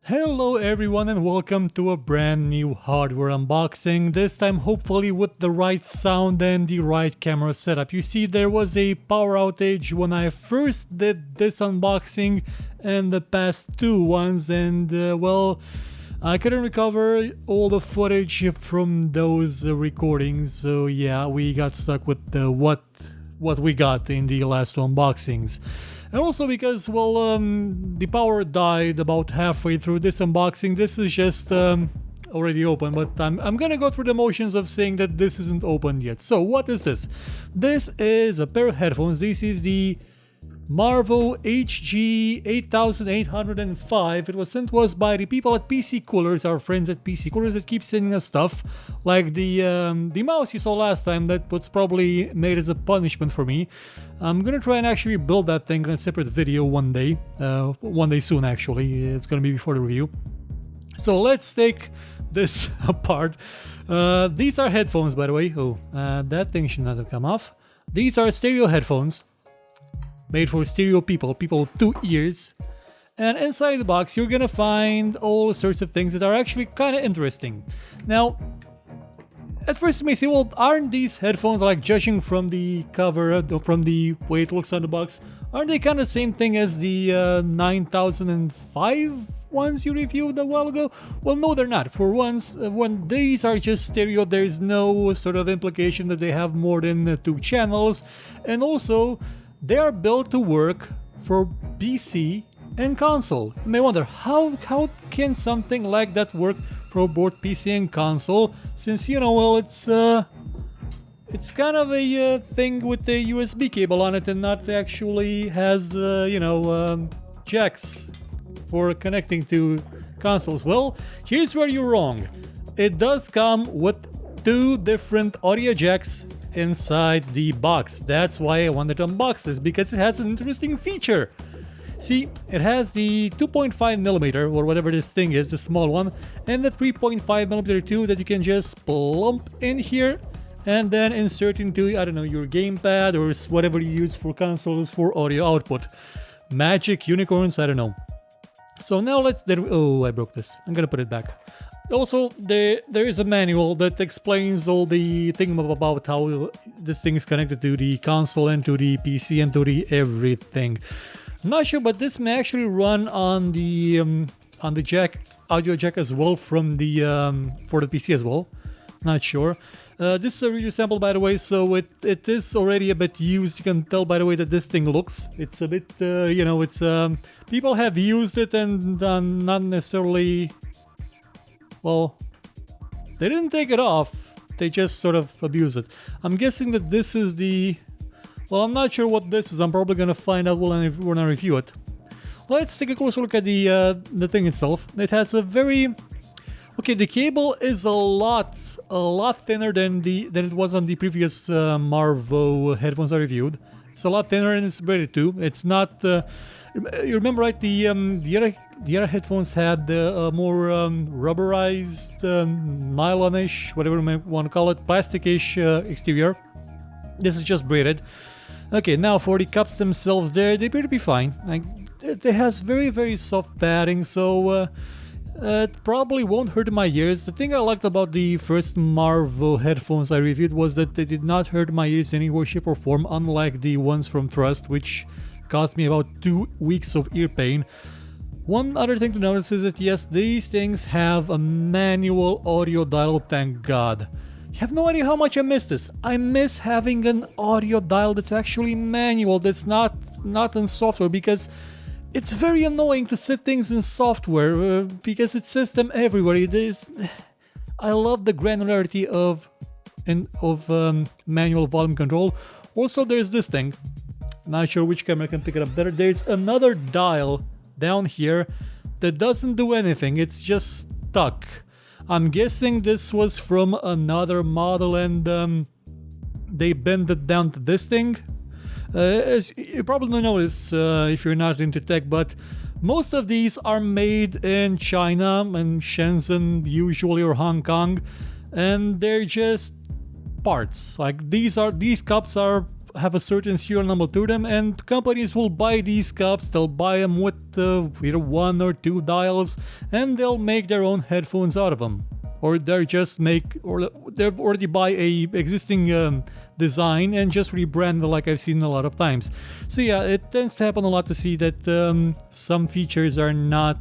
Hello everyone and welcome to a brand new hardware unboxing, this time hopefully with the right sound and the right camera setup. You see, there was a power outage when I first did this unboxing and the past two ones, and well, I couldn't recover all the footage from those recordings, so yeah, we got stuck with what we got in the last two unboxings. And also because, well, the power died about halfway through this unboxing. This is just already open, but I'm gonna go through the motions of saying that this isn't opened yet. So what is this? This is a pair of headphones. This is the Marvo HG8805. It was sent to us by the people at PC Coolers, our friends at PC Coolers that keep sending us stuff, like the mouse you saw last time that was probably made as a punishment for me. I'm gonna try and actually build that thing in a separate video one day soon actually. It's gonna be before the review. So let's take this apart. These are headphones, by the way. Oh, that thing should not have come off. These are stereo headphones, made for stereo people with two ears. And inside the box, you're gonna find all sorts of things that are actually kind of interesting. Now, at first you may say, well, aren't these headphones, like judging from the cover, from the way it looks on the box, aren't they kind of the same thing as the 9005 ones you reviewed a while ago? Well, no, they're not. For once, when these are just stereo, there's no sort of implication that they have more than two channels. And also, they are built to work for PC and console. You may wonder, how can something like that work for both PC and console, since, you know, well, it's kind of a thing with a USB cable on it and not actually has, jacks for connecting to consoles. Well, here's where you're wrong. It does come with two different audio jacks inside the box. That's why I wanted to unbox this, because it has an interesting feature. See, it has the 2.5mm or whatever this thing is, the small one, and the 3.5mm too that you can just plump in here and then insert into, I don't know, your gamepad or whatever you use for consoles for audio output. Magic unicorns, I don't know. So now oh, I broke this. I'm gonna put it back. Also, there is a manual that explains all the thing about how this thing is connected to the console and to the PC and to the everything. I'm not sure, but this may actually run on the jack, audio jack as well from the for the PC as well. Not sure. This is a review sample, by the way, so it is already a bit used. You can tell by the way that this thing looks. It's a bit, it's people have used it and not necessarily. Well, they didn't take it off. They just sort of abuse it. I'm guessing that this is the. Well, I'm not sure what this is. I'm probably gonna find out when I review it. Let's take a closer look at the thing itself. It has a very... Okay, the cable is a lot thinner than it was on the previous Marvo headphones I reviewed. It's a lot thinner and it's braided too. It's not... you remember, right? The other headphones had a more rubberized, nylon-ish, whatever you may want to call it, plastic-ish exterior. This is just braided. Okay, now for the cups themselves, they appear to be fine. Like, it has very, very soft padding, so it probably won't hurt my ears. The thing I liked about the first Marvo headphones I reviewed was that they did not hurt my ears in any way, shape or form, unlike the ones from Trust, which caused me about 2 weeks of ear pain. One other thing to notice is that yes, these things have a manual audio dial, thank God. You have no idea how much I miss this. I miss having an audio dial that's actually manual, that's not in software, because it's very annoying to set things in software because it says them everywhere. I love the granularity of manual volume control. Also, there's this thing. Not sure which camera can pick it up better. There's another dial down here that doesn't do anything. It's just stuck. I'm guessing this was from another model and they bent it down to this thing. As you probably notice if you're not into tech, but most of these are made in China and Shenzhen usually, or Hong Kong, and they're just parts. Like these cups are have a certain serial number to them, and companies will buy these cups. They'll buy them with either 1 or 2 dials, and they'll make their own headphones out of them. Or they already buy a existing design and just rebrand it, like I've seen a lot of times. So yeah, it tends to happen a lot to see that some features are not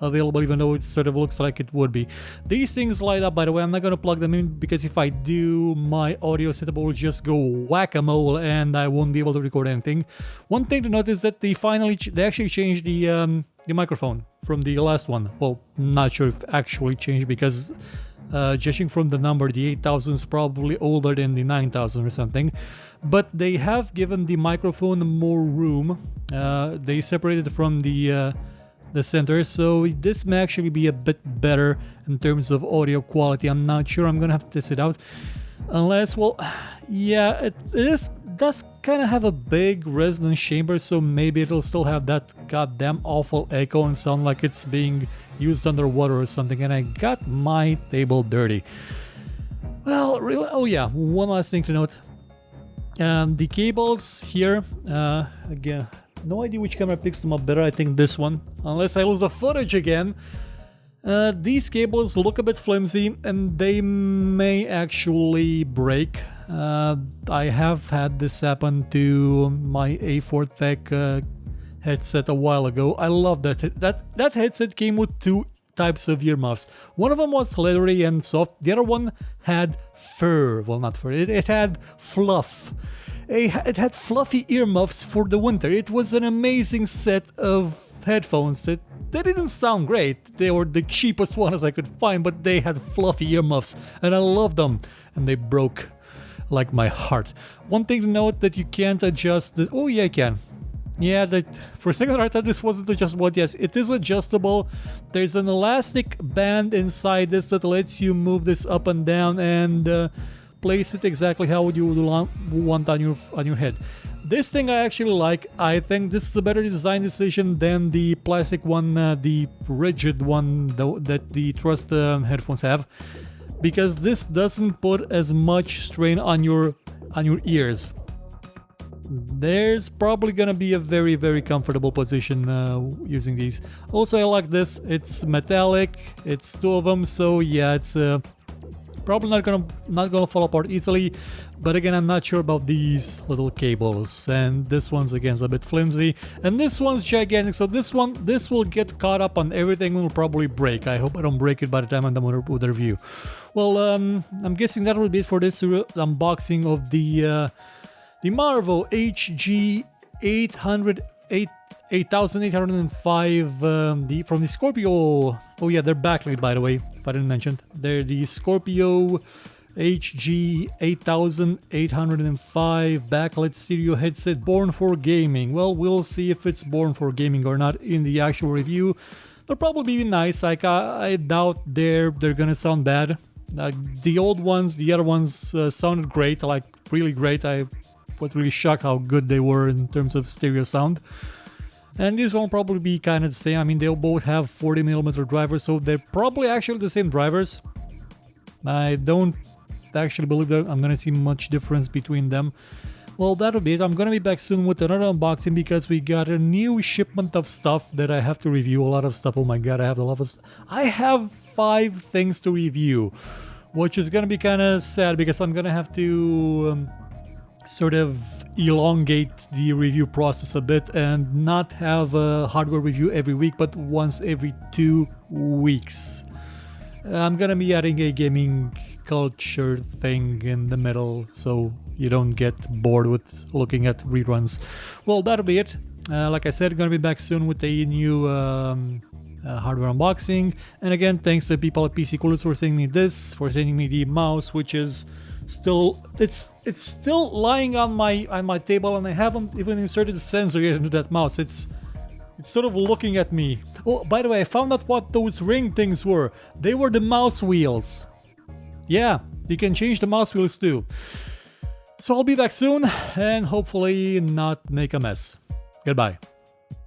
available, even though it sort of looks like it would be. These things light up, by the way. I'm not going to plug them in because if I do, my audio setup will just go whack-a-mole and I won't be able to record anything. One thing to note is that they actually changed the microphone from the last one. Well, not sure if actually changed because judging from the number, the 8000 is probably older than the 9000 or something. But they have given the microphone more room. They separated it from the center, so this may actually be a bit better in terms of audio quality. I'm not sure. I'm gonna have to test it out. Unless, well, yeah, it does kind of have a big resonance chamber, so maybe it'll still have that goddamn awful echo and sound like it's being used underwater or something. And I got my table dirty. Well, really, oh yeah, one last thing to note. The cables here, again, no idea which camera picks them up better. I think this one, unless I lose the footage again. These cables look a bit flimsy and they may actually break. I have had this happen to my A4 Tech headset a while ago. I love that. That headset came with 2 types of earmuffs. One of them was leathery and soft. The other one had fur. Well, not fur. It had fluff. It had fluffy earmuffs for the winter. It was an amazing set of headphones that they didn't sound great. They were the cheapest ones I could find, but they had fluffy earmuffs and I loved them. And they broke like my heart. One thing to note that you can't adjust the... Oh yeah, I can. Yeah, that for a second I thought this wasn't adjustable. Yes, it is adjustable. There's an elastic band inside this that lets you move this up and down and place it exactly how you would want on your head. This thing I actually like. I think this is a better design decision than the plastic one, the rigid one that the Trust headphones have, because this doesn't put as much strain on your ears. There's probably gonna be a very, very comfortable position using these. Also, I like this. It's metallic. It's 2 of them, so yeah, it's probably not gonna fall apart easily. But again, I'm not sure about these little cables. And this one's again is a bit flimsy, and this one's gigantic. So this will get caught up on everything and will probably break. I hope I don't break it by the time I'm done with the review. Well, I'm guessing that will be it for this unboxing of the Marvo HG8805 from the Scorpio. Oh yeah, they're backlit, by the way, if I didn't mention. They're the Scorpio HG8805 backlit stereo headset born for gaming. Well, we'll see if it's born for gaming or not in the actual review. They'll probably be nice. Like I doubt they're gonna sound bad. The old ones, the other ones sounded great, like really great. I was really shocked how good they were in terms of stereo sound. And these will probably be kind of the same. I mean, they'll both have 40mm drivers, so they're probably actually the same drivers. I don't actually believe that I'm gonna see much difference between them. Well, that'll be it. I'm gonna be back soon with another unboxing because we got a new shipment of stuff that I have to review. A lot of stuff. Oh my god, I have a lot of stuff. I have 5 things to review, which is gonna be kind of sad because I'm gonna have to sort of elongate the review process a bit and not have a hardware review every week, but once every 2 weeks. I'm gonna be adding a gaming culture thing in the middle so you don't get bored with looking at reruns. Well, that'll be it. Like I said, gonna be back soon with a new hardware unboxing. And again, thanks to people at PC Coolers for sending me this, for sending me the mouse, which is still it's still lying on my table, and I haven't even inserted the sensor yet into that mouse. It's sort of looking at me. Oh, by the way, I found out what those ring things were. They were the mouse wheels. Yeah, you can change the mouse wheels too. So I'll be back soon and hopefully not make a mess. Goodbye.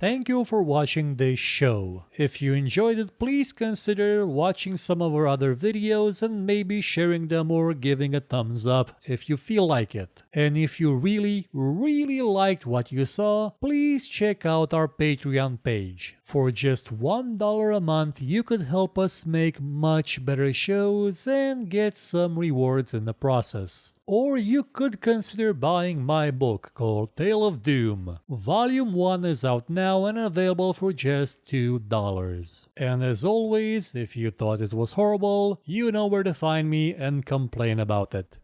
Thank you for watching this show. If you enjoyed it, please consider watching some of our other videos and maybe sharing them or giving a thumbs up if you feel like it. And if you really liked what you saw, please check out our Patreon page. For just $1 a month, you could help us make much better shows and get some rewards in the process. Or you could consider buying my book called Tale of Doom. Volume 1 is out now and available for just $2. And as always, if you thought it was horrible, you know where to find me and complain about it.